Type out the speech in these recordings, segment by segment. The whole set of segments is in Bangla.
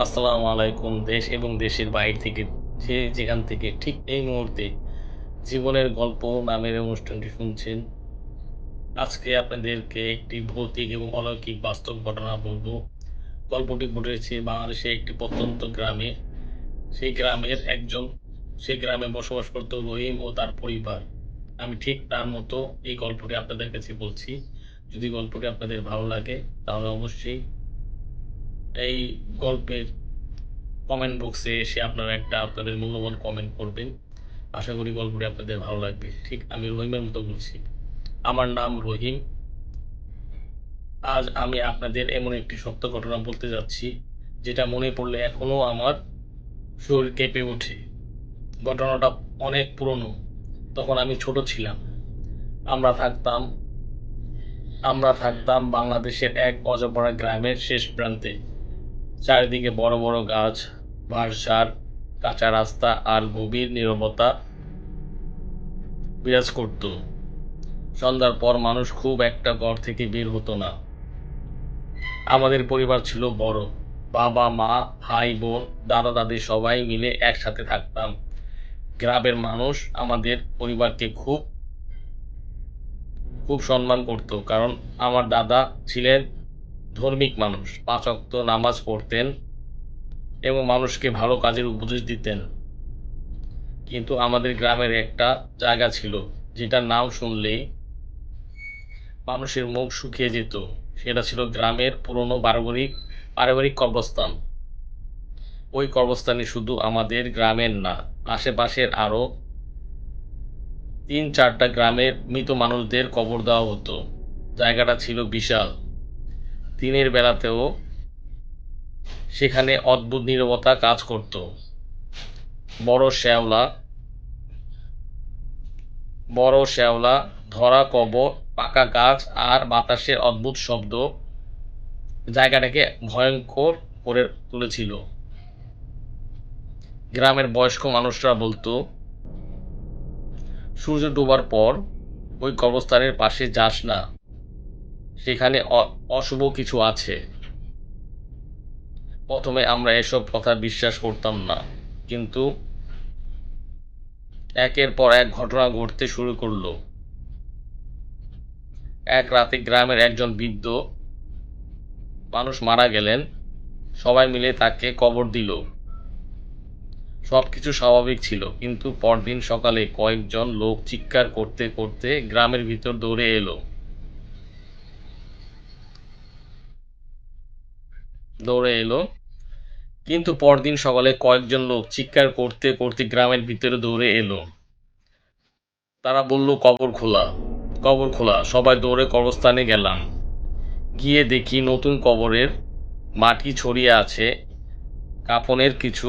আসসালামু আলাইকুম। দেশ এবং দেশের বাইরে থেকে যে যেখান থেকে ঠিক এই মুহূর্তে জীবনের গল্প নামের অনুষ্ঠানটি শুনছেন। আজকে আপনাদেরকে একটি ভৌতিক এবং অলৌকিক বাস্তব ঘটনা বলব। গল্পটি ঘটেছে বাংলাদেশের একটি প্রত্যন্ত গ্রামে। সেই গ্রামের একজন সেই গ্রামে বসবাস করত রহিম ও তার পরিবার। আমি ঠিক তার মতো এই গল্পটি আপনাদের কাছে বলছি। যদি গল্পটি আপনাদের ভালো লাগে তাহলে অবশ্যই এই গল্পের কমেন্ট বক্সে এসে আপনারা আপনাদের মূল্যবান কমেন্ট করবেন। আশা করি গল্পটি আপনাদের ভালো লাগবে। ঠিক আমি রহিমের মতো বলছি। আমার নাম রহিম। আজ আমি আপনাদের এমন একটি সত্য ঘটনা বলতে যাচ্ছি, যেটা মনে পড়লে এখনো আমার শরীর কেঁপে ওঠে। ঘটনাটা অনেক পুরনো। তখন আমি ছোট ছিলাম। আমরা থাকতাম আমরা থাকতাম বাংলাদেশের এক অজপাড়া গ্রামের শেষ প্রান্তে। চারিদিকে বড় বড় গাছ, বাঁশঝাড়, কাঁচা রাস্তা আর গভীর নীরবতা বিরাজ করত। সন্ধ্যার পর মানুষ খুব একটা ঘর থেকে বের হতো না। আমাদের পরিবার ছিল বড়। বাবা, মা, ভাই, বোন, দাদা, দাদি সবাই মিলে একসাথে থাকতাম। গ্রামের মানুষ আমাদের পরিবারকে খুব খুব সম্মান করত, কারণ আমার দাদা ছিলেন ধার্মিক মানুষ। ৫ ওয়াক্ত নামাজ পড়তেন এবং মানুষকে ভালো কাজের উপদেশ দিতেন। কিন্তু আমাদের গ্রামের একটা জায়গা ছিল, যেটার নাম শুনলেই মানুষের মুখ শুকিয়ে যেত। সেটা ছিল গ্রামের পুরনো পারিবারিক কবরস্থান। ওই কবরস্থানে শুধু আমাদের গ্রামের না, আশেপাশের আরও ৩-৪টা গ্রামের মৃত মানুষদের কবর দেওয়া হতো। জায়গাটা ছিল বিশাল। দিনের বেলাতেও সেখানে অদ্ভুত নীরবতা কাজ করত। বড় শ্যাওলা বড় শ্যাওলা, ধরা কবর, পাকা গাছ আর বাতাসের অদ্ভুত শব্দ জায়গাটাকে ভয়ঙ্কর করে তুলেছিল। গ্রামের বয়স্ক মানুষরা বলতো, সূর্য ডোবার পর ওই কবরস্থানের পাশে যাস না, সেখানে অশুভ কিছু আছে। প্রথমে আমরা এসব কথা বিশ্বাস করতাম না, কিন্তু একের পর এক ঘটনা ঘটতে শুরু করলো। এক রাতে গ্রামের একজন বৃদ্ধ মানুষ মারা গেলেন। সবাই মিলে তাকে কবর দিল। সবকিছু স্বাভাবিক ছিল, কিন্তু পরদিন সকালে কয়েকজন লোক চিৎকার করতে করতে গ্রামের ভিতর দৌড়ে এলো। কিন্তু পরদিন সকালে কয়েকজন লোক চিৎকার করতে করতে গ্রামের ভিতরে দৌড়ে এলো। তারা বলল, কবর খোলা, কবর খোলা। সবাই দৌড়ে কবরস্থানে গেলাম। গিয়ে দেখি নতুন কবরের মাটি ছড়িয়ে আছে, কাফনের কিছু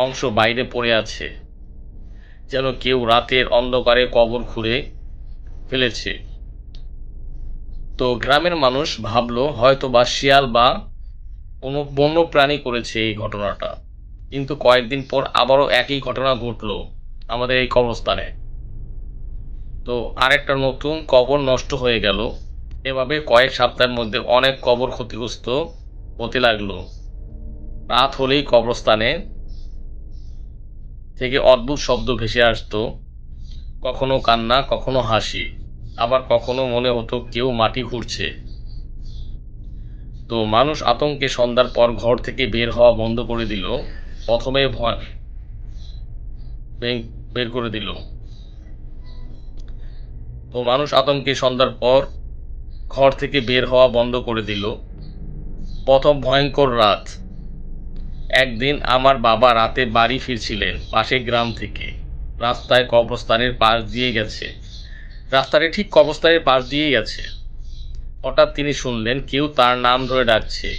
অংশ বাইরে পড়ে আছে, যেন কেউ রাতের অন্ধকারে কবর খুঁড়ে ফেলেছে। তো গ্রামের মানুষ ভাবলো হয়তো বা শিয়াল বা কোনো বন্য প্রাণী করেছে এই ঘটনাটা। কিন্তু কয়েকদিন পর আবারও একই ঘটনা ঘটলো আমাদের এই কবরস্থানে। তো আরেকটা নতুন কবর নষ্ট হয়ে গেল। এভাবে কয়েক সপ্তাহের মধ্যে অনেক কবর ক্ষতিগ্রস্ত হতে লাগলো। রাত হলেই কবরস্থানে থেকে অদ্ভুত শব্দ ভেসে আসতো, কখনো কান্না, কখনো হাসি, আবার কখনো মনে হতো কেউ মাটি খুঁড়ছে। তো মানুষ আতঙ্কে সন্ধ্যার পর ঘর থেকে বের হওয়া বন্ধ করে দিল। প্রথমে ভয় বের করে দিল। তো মানুষ আতঙ্কে সন্ধ্যার পর ঘর থেকে বের হওয়া বন্ধ করে দিল। প্রথম ভয়ঙ্কর রাত। একদিন আমার বাবা রাতে বাড়ি ফিরছিলেন পাশের গ্রাম থেকে। রাস্তায় কবরস্থানের পাশ দিয়ে গেছে রাস্তাটা ঠিক কবরস্থানের পাশ দিয়েই গেছে। হঠাৎ তিনি শুনলেন কেউ তার নাম ধরে ডাকছে,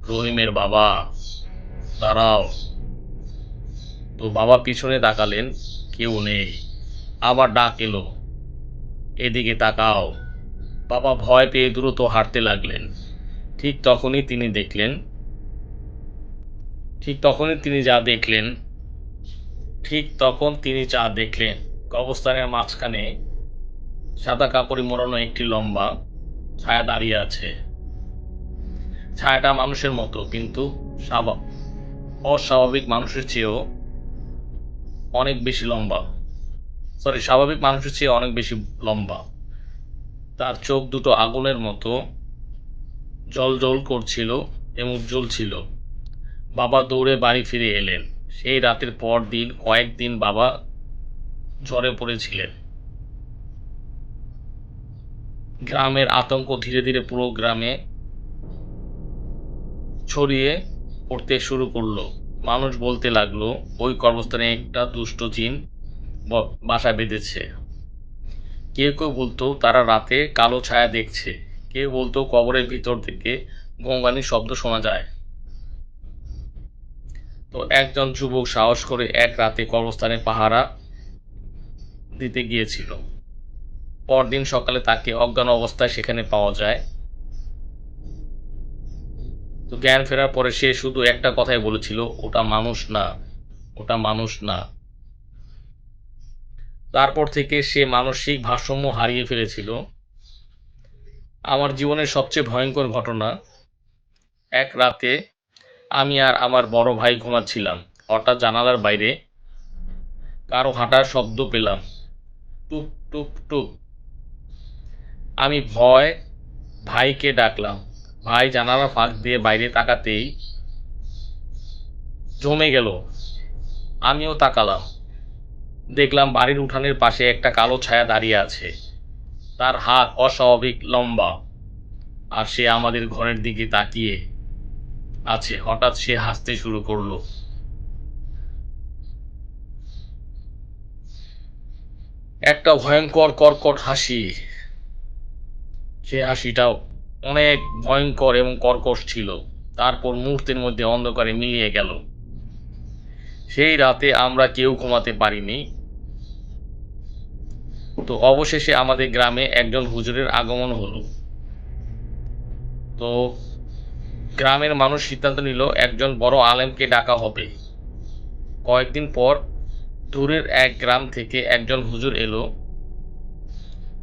রহিমের বাবা, দাঁড়াও। তো বাবা পিছনে তাকালেন, কেউ নেই। আবার ডাক এলো, এদিকে তাকাও। বাবা ভয় পেয়ে দ্রুত হাঁটতে লাগলেন। ঠিক তখনই তিনি দেখলেন ঠিক তখনই তিনি যা দেখলেন ঠিক তখন তিনি যা দেখলেন, কবরস্থানের মাঝখানে সাদা কাপড়ে মোড়ানো একটি লম্বা ছায়া দাঁড়িয়ে আছে। ছায়াটা মানুষের মতো, কিন্তু অস্বাভাবিক মানুষের চেয়েও অনেক বেশি লম্বা। স্বাভাবিক মানুষের চেয়ে অনেক বেশি লম্বা। তার চোখ দুটো আগুনের মতো জ্বলজ্বল করছিল এবং উজ্জ্বল ছিল। বাবা দৌড়ে বাড়ি ফিরে এলেন। সেই রাতের পর দিন কয়েকদিন বাবা জ্বরে পড়েছিলেন। গ্রামের আতঙ্ক ধীরে ধীরে পুরো গ্রামে ছড়িয়ে পড়তে শুরু করলো। মানুষ বলতে লাগলো, ওই কর্মস্থানে একটা দুষ্ট জিন বাসা বেঁধেছে। কেউ কেউ বলতো তারা রাতে কালো ছায়া দেখছে, কেউ বলতো কবরের ভিতর থেকে গঙ্গানির শব্দ শোনা যায়। তো একজন যুবক সাহস করে এক রাতে কবরস্থানে পাহারা দিতে গিয়েছিল। পরদিন সকালে তাকে অজ্ঞান অবস্থায় সেখানে পাওয়া যায়। তো জ্ঞান ফেরার পরে সে শুধু একটা কথাই বলেছিল, ওটা মানুষ না, ওটা মানুষ না। তারপর থেকে সে মানসিক ভারসাম্য হারিয়ে ফেলেছিল। আমার জীবনের সবচেয়ে ভয়ঙ্কর ঘটনা, এক রাতে আমি আর আমার বড় ভাই ঘুমাচ্ছিলাম। হঠাৎ জানালার বাইরে কারো হাঁটার শব্দ পেলাম, টুক টুক টুক। আমি ভয় ভাইকে ডাকলাম। ভাই জানালা ফাঁক দিয়ে বাইরে তাকাতেই জমে গেল। আমিও তাকালাম। দেখলাম বাড়ির উঠানের পাশে একটা কালো ছায়া দাঁড়িয়ে আছে। তার হাত অস্বাভাবিক লম্বা, আর সে আমাদের ঘরের দিকে তাকিয়ে আছে। হঠাৎ সে হাসতে শুরু করলো, একটা ভয়ঙ্কর কর্কট হাসি। সে হাসিটা অনেক ভয়ঙ্কর এবং কর্কশ ছিল। তারপর মুহূর্তের মধ্যে অন্ধকারে মিলিয়ে গেল। সেই রাতে আমরা কেউ ঘুমাতে পারিনি। তো অবশেষে আমাদের গ্রামে একজন হুজুরের আগমন হলো। তো গ্রামের মানুষ সিদ্ধান্ত নিল একজন বড় আলেমকে ডাকা হবে। কয়েকদিন পর দূরের এক গ্রাম থেকে একজন হুজুর এলো।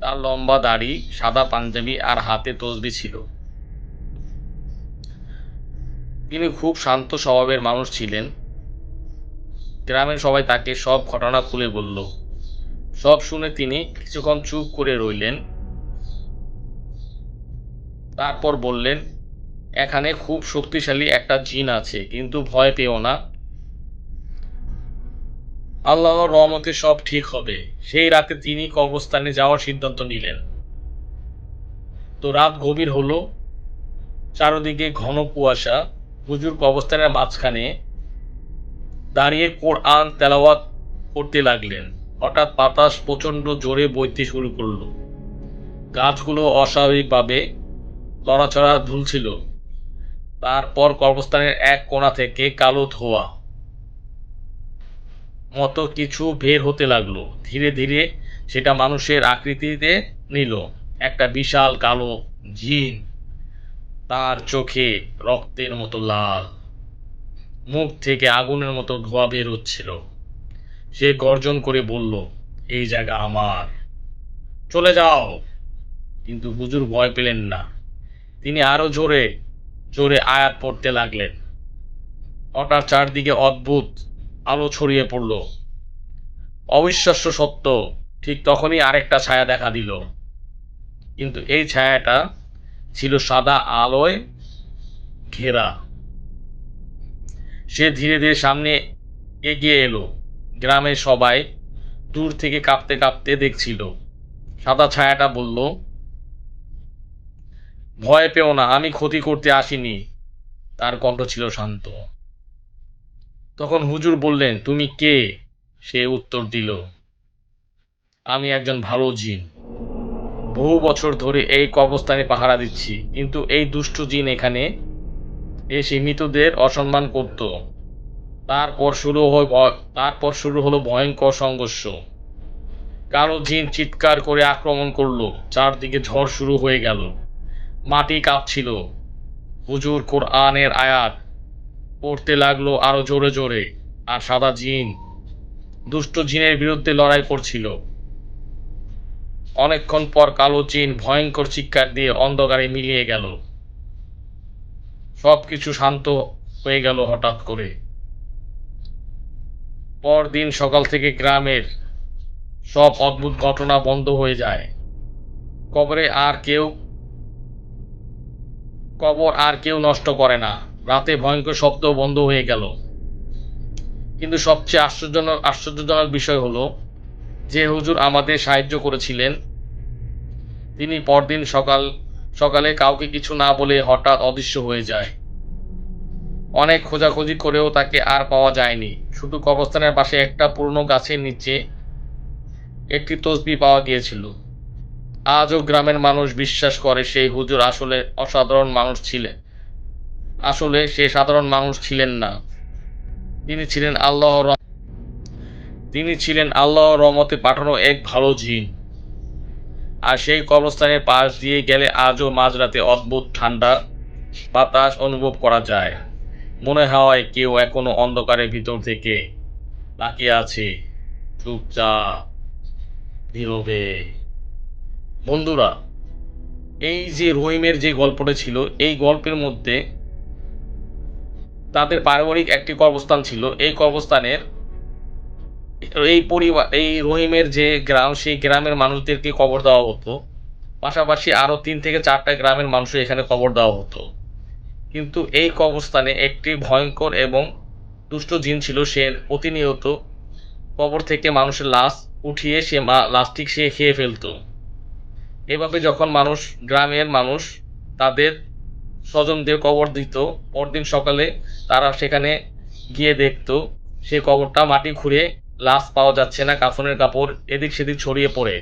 তার লম্বা দাড়ি, সাদা পাঞ্জাবি আর হাতে তসবিহ ছিল। তিনি খুব শান্ত স্বভাবের মানুষ ছিলেন। গ্রামের সবাই তাকে সব ঘটনা খুলে বলল। সব শুনে তিনি কিছুক্ষণ চুপ করে রইলেন। তারপর বললেন, এখানে খুব শক্তিশালী একটা জিন আছে, কিন্তু ভয় পেও না, আল্লাহর রহমতে সব ঠিক হবে। সেই রাতে তিনি কবরস্থানে যাওয়ার সিদ্ধান্ত নিলেন। তো রাত গভীর হলো, চারদিকে ঘন কুয়াশা। হুজুর কবরস্থানের মাঝখানে দাঁড়িয়ে কোরআন তেলাওয়াত করতে লাগলেন। হঠাৎ বাতাস প্রচণ্ড জোরে বইতে শুরু করলো। গাছগুলো অস্বাভাবিকভাবে নড়াচড়া ঝুলছিল। তারপর কবরস্থানের এক কোণা থেকে কালো ধোঁয়া মতো কিছু বের হতে লাগলো। ধীরে ধীরে সেটা মানুষের আকৃতিতে নিল। একটা বিশাল কালো জিন, তার চোখে রক্তের মতো লাল, মুখ থেকে আগুনের মতো ধোঁয়া বের হচ্ছিল। সে গর্জন করে বলল, এই জায়গা আমার, চলে যাও। কিন্তু হুজুর ভয় পেলেন না। তিনি আরো জোরে জোরে আয়াত পড়তে লাগলেন। হঠাৎ চারদিকে অদ্ভুত আলো ছড়িয়ে পড়ল। অবিশ্বাস্য সত্য, ঠিক তখনই আরেকটা ছায়া দেখা দিল। কিন্তু এই ছায়াটা ছিল সাদা আলোয় ঘেরা। সে ধীরে ধীরে সামনে এগিয়ে এলো। গ্রামের সবাই দূর থেকে কাঁপতে কাঁপতে দেখছিল। সাদা ছায়াটা বলল, ভয় পেও না, আমি ক্ষতি করতে আসিনি। তার কণ্ঠ ছিল শান্ত। তখন হুজুর বললেন, তুমি কে? সে উত্তর দিল, আমি একজন ভালো জিন। বহু বছর ধরে এই কবরস্থানে পাহারা দিচ্ছি, কিন্তু এই দুষ্ট জিন এখানে এসে মৃতদের অসম্মান করত। তারপর শুরু হলো ভয়ঙ্কর সংঘর্ষ। কালো জিন চিৎকার করে আক্রমণ করলো। চারদিকে ঝড় শুরু হয়ে গেল। মাটি কাঁপছিল। হুজুর কোরআনের আয়াত পড়তে লাগলো আরো জোরে জোরে। আর সাদা জিন দুষ্ট জিনের বিরুদ্ধে লড়াই করছিল। অনেকক্ষণ পর কালো জিন ভয়ঙ্কর চিৎকার দিয়ে অন্ধকারে মিলিয়ে গেল। সবকিছু শান্ত হয়ে গেল হঠাৎ করে। পরদিন সকাল থেকে গ্রামের সব অদ্ভুত ঘটনা বন্ধ হয়ে যায়। কবরে আর কেউ কবর আর কেউ নষ্ট করে না। রাতে ভয়ঙ্কর শব্দ বন্ধ হয়ে গেল। কিন্তু সবচেয়ে আশ্চর্যজনক বিষয় হলো, যে হুজুর আমাদের সাহায্য করেছিলেন, তিনি পরদিন সকালে কাউকে কিছু না বলে হঠাৎ অদৃশ্য হয়ে যায়। অনেক খোঁজাখুঁজি করেও তাকে আর পাওয়া যায়নি। শুধু কবরস্থানের পাশে একটা পুরনো গাছের নিচে একটি তসবিহ পাওয়া গিয়েছিল। আজও গ্রামের মানুষ বিশ্বাস করে সেই হুজুর আসলে সে সাধারণ মানুষ ছিলেন না। তিনি ছিলেন আল্লাহর রহমতে পাঠানো এক ভালো জিন। আর সেই কবরস্থানের পাশ দিয়ে গেলে আজও মাঝরাতে অদ্ভুত ঠান্ডা বাতাস অনুভব করা যায়। মনে হয় কেউ এখনো অন্ধকারের ভিতর থেকে তাকিয়ে আছে, চুপচাপ, নীরবে। বন্ধুরা, এই যে রহিমের যে গল্পটা ছিল, এই গল্পের মধ্যে তাদের পারিবারিক একটি কবরস্থান ছিল। এই কবরস্থানের এই রহিমের যে গ্রাম, সেই গ্রামের মানুষদেরকে কবর দেওয়া হতো। পাশাপাশি আরো ৩ থেকে ৪ টা গ্রামের মানুষের এখানে কবর দেওয়া হতো। কিন্তু এই কবরস্থানে একটি ভয়ঙ্কর এবং দুষ্ট জিন ছিল। সে প্রতিনিয়ত কবর থেকে মানুষের লাশ উঠিয়ে লাশটি সে খেয়ে ফেলত। এভাবে যখন গ্রামের মানুষ তাদের স্বজনদের কবর দিত, পরদিন সকালে তারা সেখানে গিয়ে দেখত সে কবরটা মাটি খুঁড়ে লাশ পাওয়া যাচ্ছে না, কাফনের কাপড় এদিক সেদিক ছড়িয়ে পড়ে।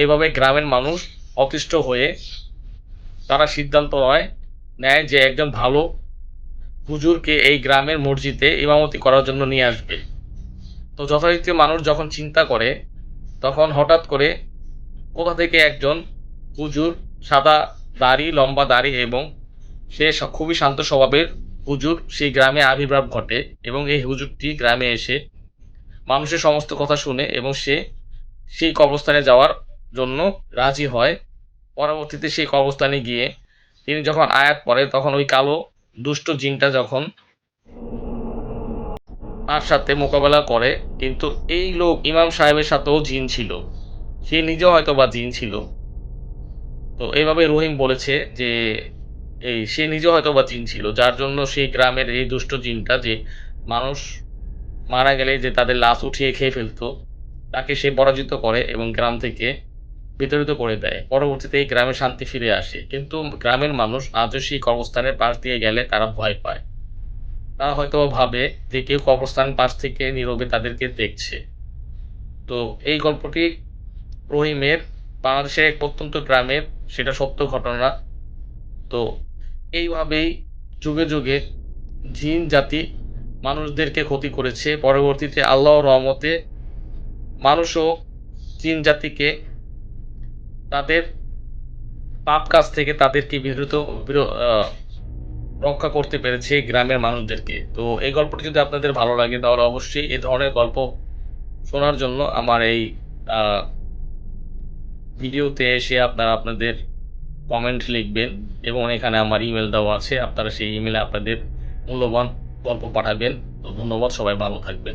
এইভাবে গ্রামের মানুষ অতিষ্ঠ হয়ে তারা সিদ্ধান্ত নেয় যে একজন ভালো হুজুরকে এই গ্রামের মসজিদে ইমামতি করার জন্য নিয়ে আসবে। তো যথারীতি মানুষ যখন চিন্তা করে, তখন হঠাৎ করে কোথা থেকে একজন হুজুর, সাদা দাড়ি, লম্বা দাড়ি এবং সে খুবই শান্ত স্বভাবের হুজুর, সেই গ্রামে আবির্ভাব ঘটে। এবং এই হুজুরটি গ্রামে এসে মানুষের সমস্ত কথা শুনে এবং সেই কবরস্থানে যাওয়ার জন্য রাজি হয়। পরবর্তীতে সেই কবরস্থানে গিয়ে তিনি যখন আয়াত পড়ে, তখন ওই কালো দুষ্ট জিনটা যখন তার সাথে মোকাবেলা করে, কিন্তু এই লোক ইমাম সাহেবের সাথেও জিন ছিল, সে নিজেও হয়তো বা জিন ছিল। তো এইভাবে রহিম বলেছে যে সে নিজেও হয়তো বা জিন ছিল, যার জন্য সেই গ্রামের এই দুষ্ট জিনটা, যে মানুষ মারা গেলে যে তাদের লাশ উঠিয়ে খেয়ে ফেলতো, তাকে সে পরাজিত করে এবং গ্রাম থেকে বিতাড়িত করে দেয়। পরবর্তীতে এই গ্রামে শান্তি ফিরে আসে। কিন্তু গ্রামের মানুষ আজও সেই কবরস্থানের পাশ দিয়ে গেলে তারা ভয় পায়। তারা হয়তোবা ভাবে যে কেউ কবরস্থান পাশ থেকে নীরবে তাদেরকে দেখছে। তো এই গল্পটি রহিমের, বাংলাদেশের এক প্রত্যন্ত গ্রামের, সেটা সত্য ঘটনা। তো এইভাবেই যুগে যুগে জিন জাতি মানুষদেরকে ক্ষতি করেছে। পরবর্তীতে আল্লাহর রহমতে মানুষও জিন জাতিকে তাদের পাপ কাজ থেকে তাদেরকে রক্ষা করতে পেরেছে গ্রামের মানুষদেরকে। তো এই গল্পটি যদি আপনাদের ভালো লাগে, তাহলে অবশ্যই এ ধরনের গল্প শোনার জন্য আমার এই আ ভিডিওতে এসে আপনারা আপনাদের কমেন্ট লিখবেন এবং এখানে আমার ইমেইল দেওয়া আছে। আপনারা সেই ইমেইলে আপনাদের মূল্যবান গল্প পাঠাবেন। তো ধন্যবাদ, সবাই ভালো থাকবেন।